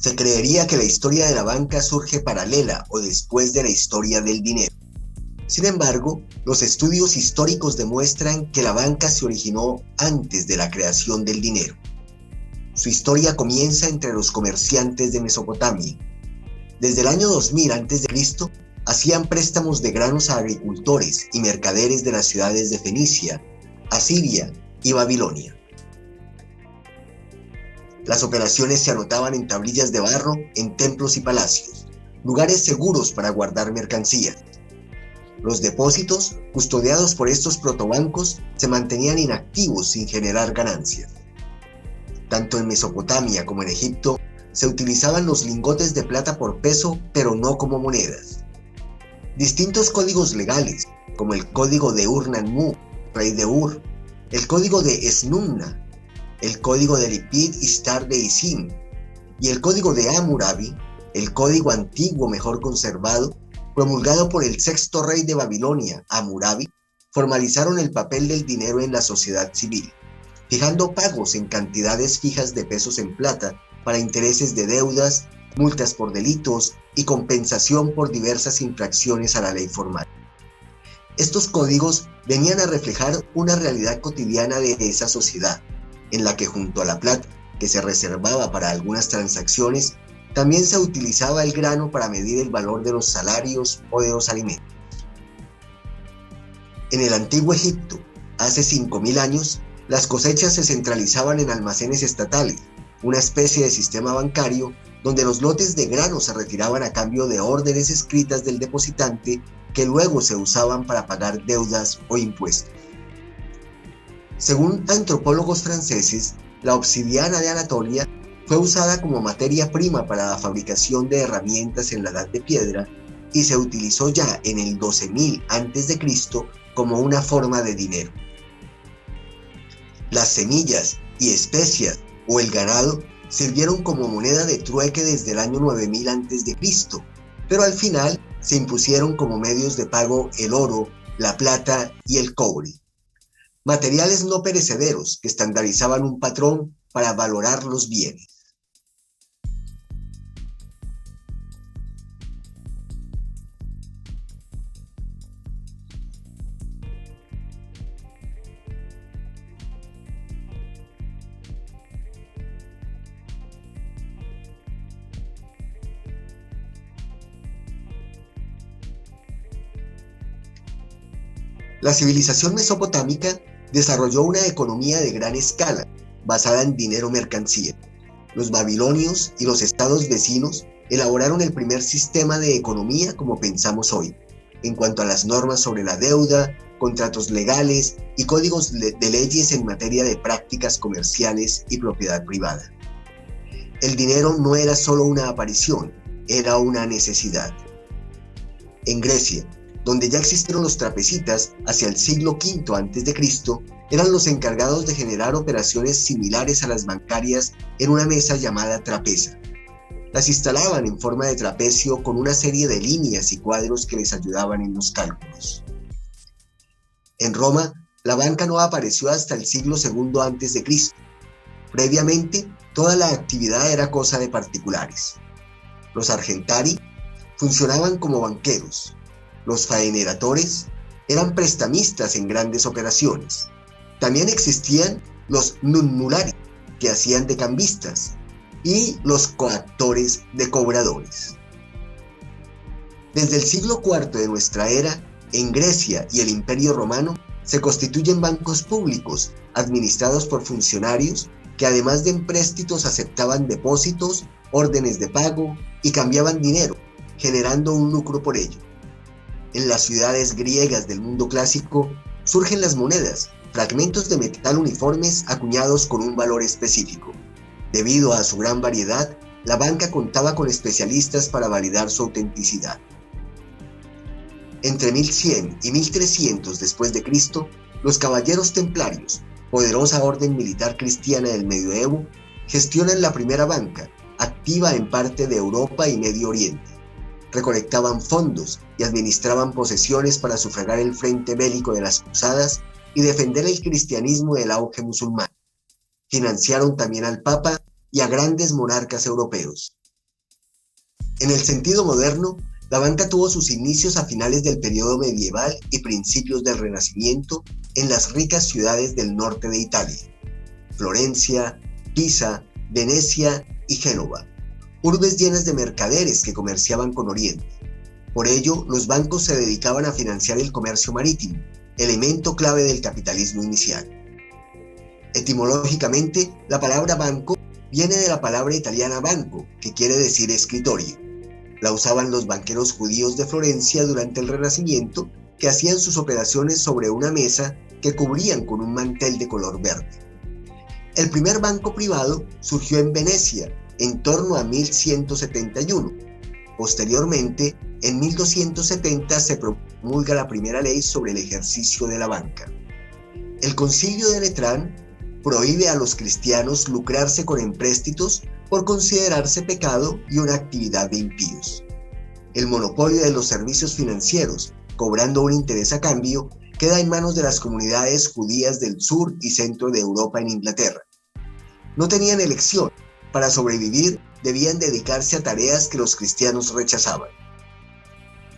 Se creería que la historia de la banca surge paralela o después de la historia del dinero. Sin embargo, los estudios históricos demuestran que la banca se originó antes de la creación del dinero. Su historia comienza entre los comerciantes de Mesopotamia. Desde el año 2000 a.C., hacían préstamos de granos a agricultores y mercaderes de las ciudades de Fenicia, Asiria y Babilonia. Las operaciones se anotaban en tablillas de barro en templos y palacios, lugares seguros para guardar mercancías. Los depósitos, custodiados por estos protobancos, se mantenían inactivos sin generar ganancias. Tanto en Mesopotamia como en Egipto, se utilizaban los lingotes de plata por peso, pero no como monedas. Distintos códigos legales, como el código de Ur-Nammu, rey de Ur, el código de Esnunna, el código de Lipit Ishtar de Isim y el código de Hammurabi, el código antiguo mejor conservado, promulgado por el sexto rey de Babilonia, Hammurabi, formalizaron el papel del dinero en la sociedad civil, fijando pagos en cantidades fijas de pesos en plata para intereses de deudas, multas por delitos y compensación por diversas infracciones a la ley formal. Estos códigos venían a reflejar una realidad cotidiana de esa sociedad, en la que junto a la plata, que se reservaba para algunas transacciones, también se utilizaba el grano para medir el valor de los salarios o de los alimentos. En el antiguo Egipto, hace 5000 años, las cosechas se centralizaban en almacenes estatales, una especie de sistema bancario donde los lotes de grano se retiraban a cambio de órdenes escritas del depositante que luego se usaban para pagar deudas o impuestos. Según antropólogos franceses, la obsidiana de Anatolia fue usada como materia prima para la fabricación de herramientas en la Edad de Piedra y se utilizó ya en el 12.000 a.C. como una forma de dinero. Las semillas y especias o el ganado sirvieron como moneda de trueque desde el año 9000 a.C., pero al final se impusieron como medios de pago el oro, la plata y el cobre. Materiales no perecederos que estandarizaban un patrón para valorar los bienes. La civilización mesopotámica desarrolló una economía de gran escala, basada en dinero mercancía. Los babilonios y los estados vecinos elaboraron el primer sistema de economía como pensamos hoy, en cuanto a las normas sobre la deuda, contratos legales y códigos de leyes en materia de prácticas comerciales y propiedad privada. El dinero no era solo una aparición, era una necesidad. En Grecia, donde ya existieron los trapecitas hacia el siglo V a.C., eran los encargados de generar operaciones similares a las bancarias en una mesa llamada trapeza. Las instalaban en forma de trapecio con una serie de líneas y cuadros que les ayudaban en los cálculos. En Roma, la banca no apareció hasta el siglo II a.C. Previamente, toda la actividad era cosa de particulares. Los argentari funcionaban como banqueros. Los faeneratores eran prestamistas en grandes operaciones. También existían los nunnulari, que hacían de cambistas, y los coactores de cobradores. Desde el siglo IV de nuestra era, en Grecia y el Imperio Romano, se constituyen bancos públicos administrados por funcionarios que además de empréstitos aceptaban depósitos, órdenes de pago y cambiaban dinero, generando un lucro por ello. En las ciudades griegas del mundo clásico surgen las monedas, fragmentos de metal uniformes acuñados con un valor específico. Debido a su gran variedad, la banca contaba con especialistas para validar su autenticidad. Entre 1100 y 1300 después de Cristo, los caballeros templarios, poderosa orden militar cristiana del medioevo, gestionan la primera banca, activa en parte de Europa y Medio Oriente. Recolectaban fondos y administraban posesiones para sufragar el frente bélico de las cruzadas y defender el cristianismo del auge musulmán. Financiaron también al Papa y a grandes monarcas europeos. En el sentido moderno, la banca tuvo sus inicios a finales del periodo medieval y principios del Renacimiento en las ricas ciudades del norte de Italia: Florencia, Pisa, Venecia y Génova, urbes llenas de mercaderes que comerciaban con Oriente. Por ello, los bancos se dedicaban a financiar el comercio marítimo, elemento clave del capitalismo inicial. Etimológicamente, la palabra banco viene de la palabra italiana banco, que quiere decir escritorio. La usaban los banqueros judíos de Florencia durante el Renacimiento, que hacían sus operaciones sobre una mesa que cubrían con un mantel de color verde. El primer banco privado surgió en Venecia en torno a 1171. Posteriormente, en 1270 se promulga la primera ley sobre el ejercicio de la banca. El Concilio de Letrán prohíbe a los cristianos lucrarse con empréstitos por considerarse pecado y una actividad de impíos. El monopolio de los servicios financieros, cobrando un interés a cambio, queda en manos de las comunidades judías del sur y centro de Europa en Inglaterra. No tenían elección. Para sobrevivir, debían dedicarse a tareas que los cristianos rechazaban.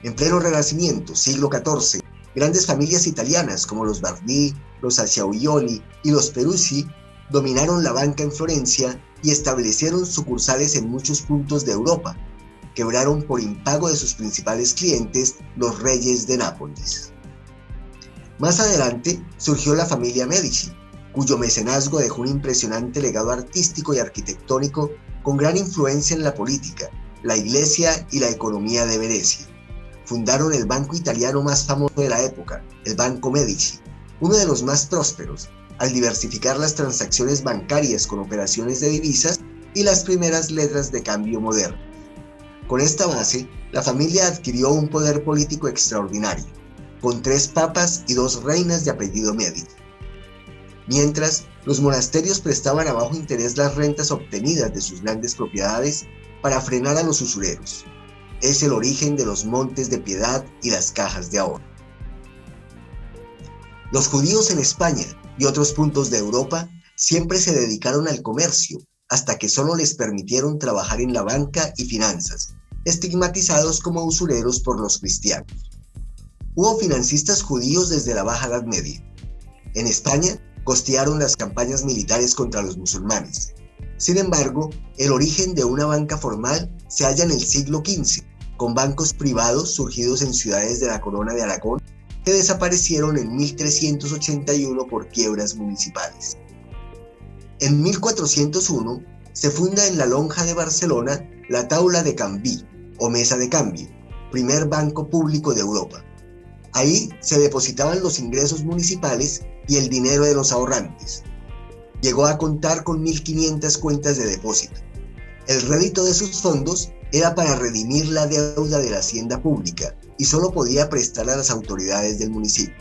En pleno Renacimiento, siglo XIV, grandes familias italianas como los Bardi, los Acciaiuoli y los Peruzzi dominaron la banca en Florencia y establecieron sucursales en muchos puntos de Europa. Quebraron por impago de sus principales clientes, los reyes de Nápoles. Más adelante surgió la familia Medici, cuyo mecenazgo dejó un impresionante legado artístico y arquitectónico con gran influencia en la política, la iglesia y la economía de Venecia. Fundaron el banco italiano más famoso de la época, el Banco Medici, uno de los más prósperos, al diversificar las transacciones bancarias con operaciones de divisas y las primeras letras de cambio moderno. Con esta base, la familia adquirió un poder político extraordinario, con 3 papas y 2 reinas de apellido Medici. Mientras, los monasterios prestaban a bajo interés las rentas obtenidas de sus grandes propiedades para frenar a los usureros. Es el origen de los montes de piedad y las cajas de ahorro. Los judíos en España y otros puntos de Europa siempre se dedicaron al comercio, hasta que solo les permitieron trabajar en la banca y finanzas, estigmatizados como usureros por los cristianos. Hubo financistas judíos desde la Baja Edad Media. En España, costearon las campañas militares contra los musulmanes. Sin embargo, el origen de una banca formal se halla en el siglo XV, con bancos privados surgidos en ciudades de la Corona de Aragón que desaparecieron en 1381 por quiebras municipales. En 1401 se funda en la Lonja de Barcelona la Taula de Canvi, o Mesa de Cambio, primer banco público de Europa. Ahí se depositaban los ingresos municipales y el dinero de los ahorrantes. Llegó a contar con 1.500 cuentas de depósito. El rédito de sus fondos era para redimir la deuda de la hacienda pública y solo podía prestar a las autoridades del municipio.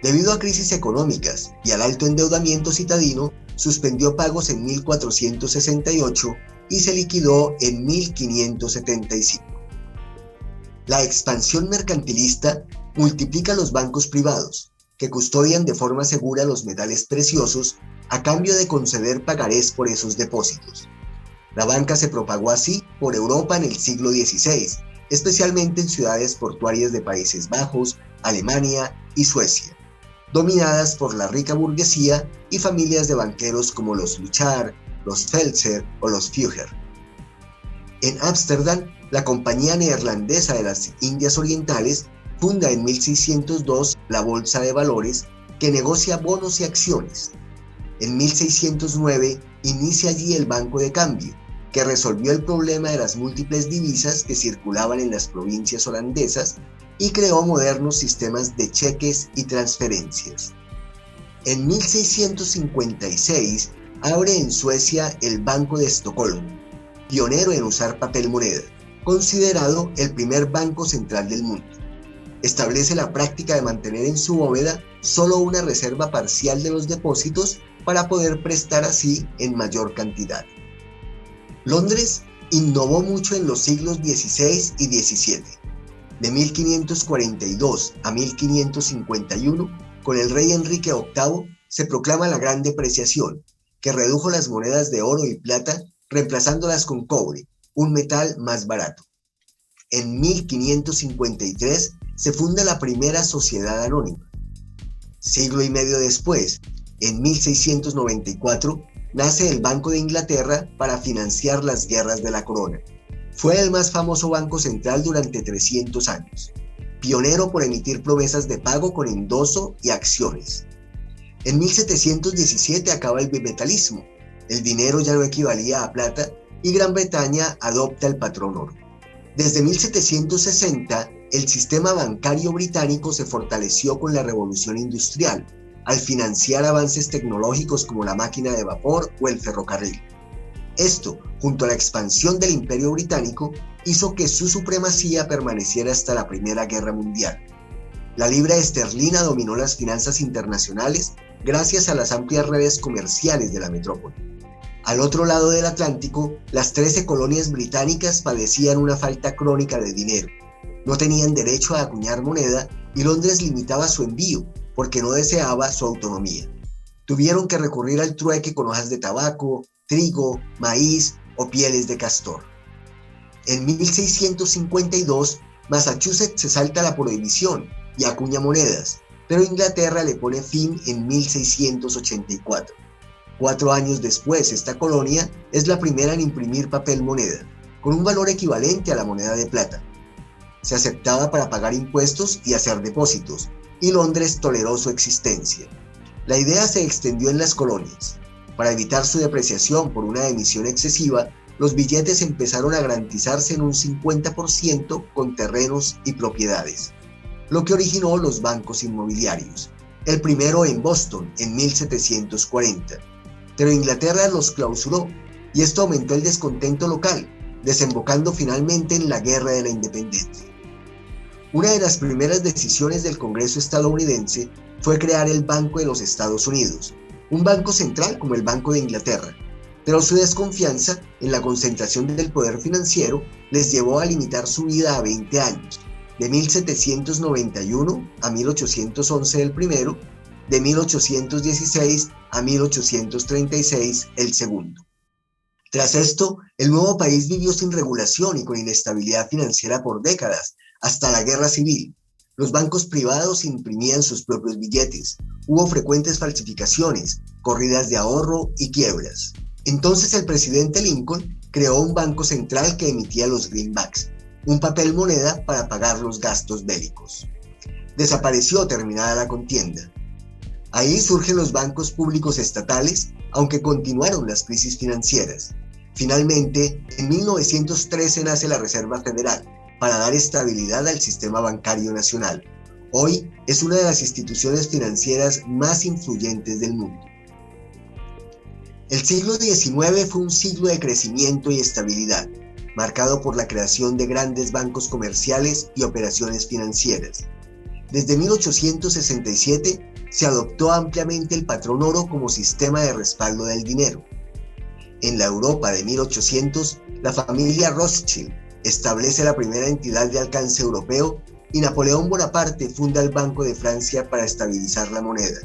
Debido a crisis económicas y al alto endeudamiento citadino, suspendió pagos en 1468 y se liquidó en 1575. La expansión mercantilista multiplica los bancos privados, que custodian de forma segura los metales preciosos a cambio de conceder pagarés por esos depósitos. La banca se propagó así por Europa en el siglo XVI, especialmente en ciudades portuarias de Países Bajos, Alemania y Suecia, dominadas por la rica burguesía y familias de banqueros como los Luchar, los Pfälzer o los Fugger. En Ámsterdam, la Compañía Neerlandesa de las Indias Orientales funda en 1602 la Bolsa de Valores, que negocia bonos y acciones. En 1609 inicia allí el Banco de Cambio, que resolvió el problema de las múltiples divisas que circulaban en las provincias holandesas y creó modernos sistemas de cheques y transferencias. En 1656 abre en Suecia el Banco de Estocolmo, pionero en usar papel moneda, considerado el primer banco central del mundo. Establece la práctica de mantener en su bóveda solo una reserva parcial de los depósitos para poder prestar así en mayor cantidad. Londres innovó mucho en los siglos XVI y XVII. De 1542 a 1551, con el rey Enrique VIII, se proclama la Gran Depreciación, que redujo las monedas de oro y plata reemplazándolas con cobre, un metal más barato. En 1553 se funda la primera sociedad anónima. Siglo y medio después, en 1694, nace el Banco de Inglaterra para financiar las guerras de la corona. Fue el más famoso banco central durante 300 años, pionero por emitir promesas de pago con endoso y acciones. En 1717 acaba el bimetallismo, el dinero ya no equivalía a plata y Gran Bretaña adopta el patrón oro. Desde 1760, el sistema bancario británico se fortaleció con la Revolución Industrial, al financiar avances tecnológicos como la máquina de vapor o el ferrocarril. Esto, junto a la expansión del Imperio Británico, hizo que su supremacía permaneciera hasta la Primera Guerra Mundial. La libra esterlina dominó las finanzas internacionales gracias a las amplias redes comerciales de la metrópoli. Al otro lado del Atlántico, las 13 colonias británicas padecían una falta crónica de dinero. No tenían derecho a acuñar moneda y Londres limitaba su envío porque no deseaba su autonomía. Tuvieron que recurrir al trueque con hojas de tabaco, trigo, maíz o pieles de castor. En 1652, Massachusetts se salta la prohibición y acuña monedas, pero Inglaterra le pone fin en 1684. 4 años después, esta colonia es la primera en imprimir papel moneda, con un valor equivalente a la moneda de plata. Se aceptaba para pagar impuestos y hacer depósitos, y Londres toleró su existencia. La idea se extendió en las colonias. Para evitar su depreciación por una emisión excesiva, los billetes empezaron a garantizarse en un 50% con terrenos y propiedades, lo que originó los bancos inmobiliarios, el primero en Boston en 1740. Pero Inglaterra los clausuró y esto aumentó el descontento local, desembocando finalmente en la Guerra de la Independencia. Una de las primeras decisiones del Congreso estadounidense fue crear el Banco de los Estados Unidos, un banco central como el Banco de Inglaterra, pero su desconfianza en la concentración del poder financiero les llevó a limitar su vida a 20 años, de 1791 a 1811 el primero, de 1816 a 1836 el segundo. Tras esto, el nuevo país vivió sin regulación y con inestabilidad financiera por décadas, hasta la Guerra Civil. Los bancos privados imprimían sus propios billetes, hubo frecuentes falsificaciones, corridas de ahorro y quiebras. Entonces el presidente Lincoln creó un banco central que emitía los greenbacks, un papel moneda para pagar los gastos bélicos. Desapareció terminada la contienda. Ahí surgen los bancos públicos estatales, aunque continuaron las crisis financieras. Finalmente, en 1913 nace la Reserva Federal, para dar estabilidad al sistema bancario nacional. Hoy es una de las instituciones financieras más influyentes del mundo. El siglo XIX fue un siglo de crecimiento y estabilidad, marcado por la creación de grandes bancos comerciales y operaciones financieras. Desde 1867 se adoptó ampliamente el patrón oro como sistema de respaldo del dinero. En la Europa de 1800, la familia Rothschild establece la primera entidad de alcance europeo y Napoleón Bonaparte funda el Banco de Francia para estabilizar la moneda,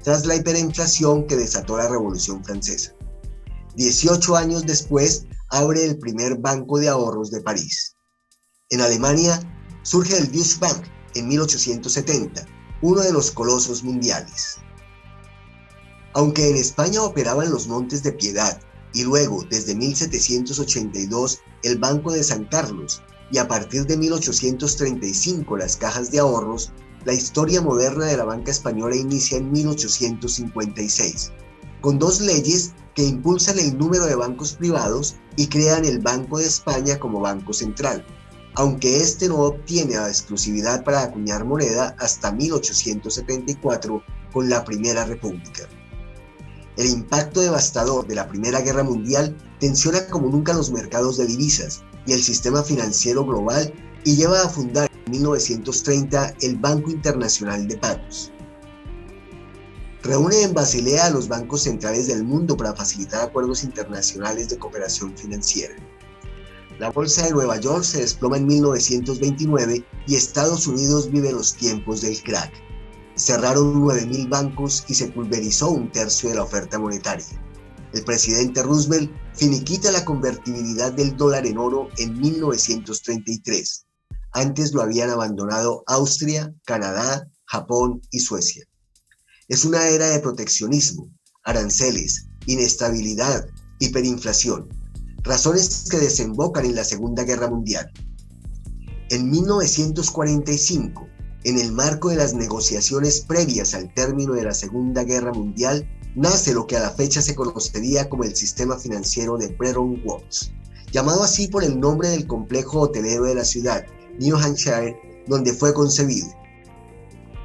tras la hiperinflación que desató la Revolución Francesa. 18 años después, abre el primer banco de ahorros de París. En Alemania, surge el Deutsche Bank en 1870, uno de los colosos mundiales. Aunque en España operaban los Montes de Piedad, y luego, desde 1782, el Banco de San Carlos, y a partir de 1835 las cajas de ahorros, la historia moderna de la banca española inicia en 1856, con 2 leyes que impulsan el número de bancos privados y crean el Banco de España como banco central, aunque este no obtiene la exclusividad para acuñar moneda hasta 1874 con la Primera República. El impacto devastador de la Primera Guerra Mundial tensiona como nunca los mercados de divisas y el sistema financiero global y lleva a fundar en 1930 el Banco Internacional de Pagos. Reúne en Basilea a los bancos centrales del mundo para facilitar acuerdos internacionales de cooperación financiera. La bolsa de Nueva York se desploma en 1929 y Estados Unidos vive los tiempos del crack. Cerraron 9.000 bancos y se pulverizó 1/3 de la oferta monetaria. El presidente Roosevelt finiquita la convertibilidad del dólar en oro en 1933. Antes lo habían abandonado Austria, Canadá, Japón y Suecia. Es una era de proteccionismo, aranceles, inestabilidad, hiperinflación, razones que desembocan en la Segunda Guerra Mundial. En 1945, en el marco de las negociaciones previas al término de la Segunda Guerra Mundial, nace lo que a la fecha se conocería como el sistema financiero de Bretton Woods, llamado así por el nombre del complejo hotelero de la ciudad, New Hampshire, donde fue concebido.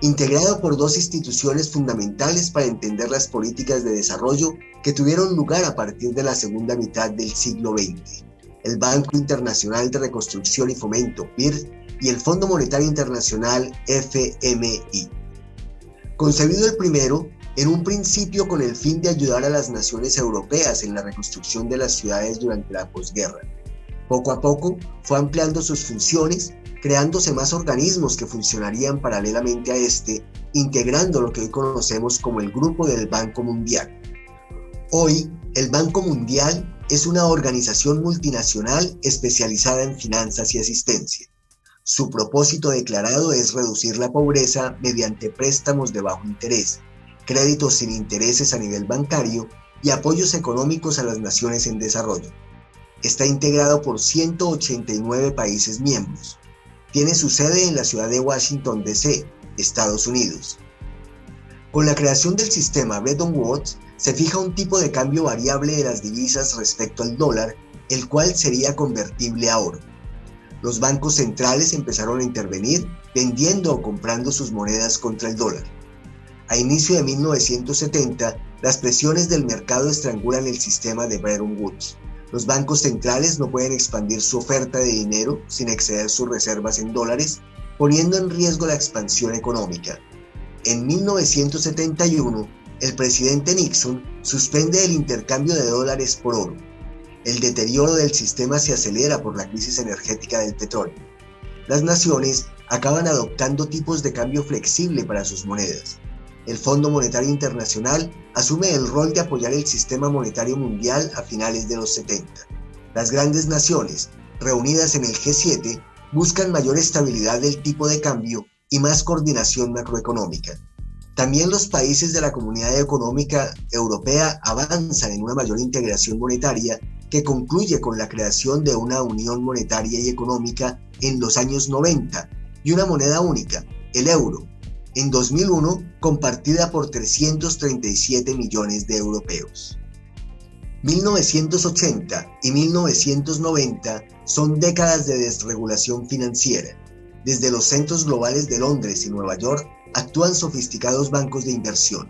Integrado por dos instituciones fundamentales para entender las políticas de desarrollo que tuvieron lugar a partir de la segunda mitad del siglo XX, el Banco Internacional de Reconstrucción y Fomento, BIRD, y el Fondo Monetario Internacional, FMI. Concebido el primero, en un principio con el fin de ayudar a las naciones europeas en la reconstrucción de las ciudades durante la posguerra. Poco a poco fue ampliando sus funciones, creándose más organismos que funcionarían paralelamente a este, integrando lo que hoy conocemos como el Grupo del Banco Mundial. Hoy, el Banco Mundial es una organización multinacional especializada en finanzas y asistencia. Su propósito declarado es reducir la pobreza mediante préstamos de bajo interés, créditos sin intereses a nivel bancario y apoyos económicos a las naciones en desarrollo. Está integrado por 189 países miembros. Tiene su sede en la ciudad de Washington, D.C., Estados Unidos. Con la creación del sistema Bretton Woods, se fija un tipo de cambio variable de las divisas respecto al dólar, el cual sería convertible a oro. Los bancos centrales empezaron a intervenir vendiendo o comprando sus monedas contra el dólar. A inicio de 1970, las presiones del mercado estrangulan el sistema de Bretton Woods. Los bancos centrales no pueden expandir su oferta de dinero sin exceder sus reservas en dólares, poniendo en riesgo la expansión económica. En 1971, el presidente Nixon suspende el intercambio de dólares por oro. El deterioro del sistema se acelera por la crisis energética del petróleo. Las naciones acaban adoptando tipos de cambio flexible para sus monedas. El Fondo Monetario Internacional asume el rol de apoyar el sistema monetario mundial a finales de los 70. Las grandes naciones, reunidas en el G7, buscan mayor estabilidad del tipo de cambio y más coordinación macroeconómica. También los países de la Comunidad Económica Europea avanzan en una mayor integración monetaria que concluye con la creación de una unión monetaria y económica en los años 90 y una moneda única, el euro, en 2001 compartida por 337 millones de europeos. 1980 y 1990 son décadas de desregulación financiera. Desde los centros globales de Londres y Nueva York actúan sofisticados bancos de inversión.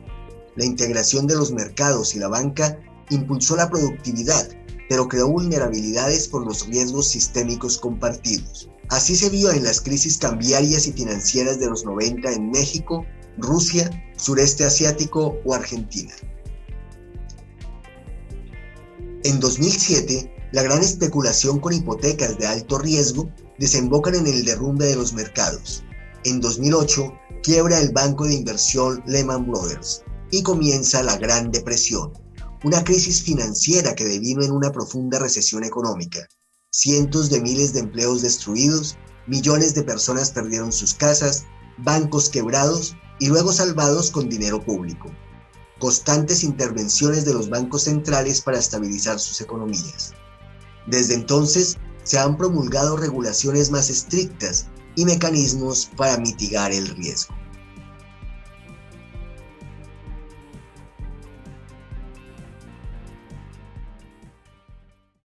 La integración de los mercados y la banca impulsó la productividad, pero creó vulnerabilidades por los riesgos sistémicos compartidos. Así se vio en las crisis cambiarias y financieras de los 90 en México, Rusia, Sureste Asiático o Argentina. En 2007, la gran especulación con hipotecas de alto riesgo desembocan en el derrumbe de los mercados. En 2008, quiebra el banco de inversión Lehman Brothers y comienza la Gran Depresión, una crisis financiera que devino en una profunda recesión económica. Cientos de miles de empleos destruidos, millones de personas perdieron sus casas, bancos quebrados y luego salvados con dinero público. Constantes intervenciones de los bancos centrales para estabilizar sus economías. Desde entonces, se han promulgado regulaciones más estrictas y mecanismos para mitigar el riesgo.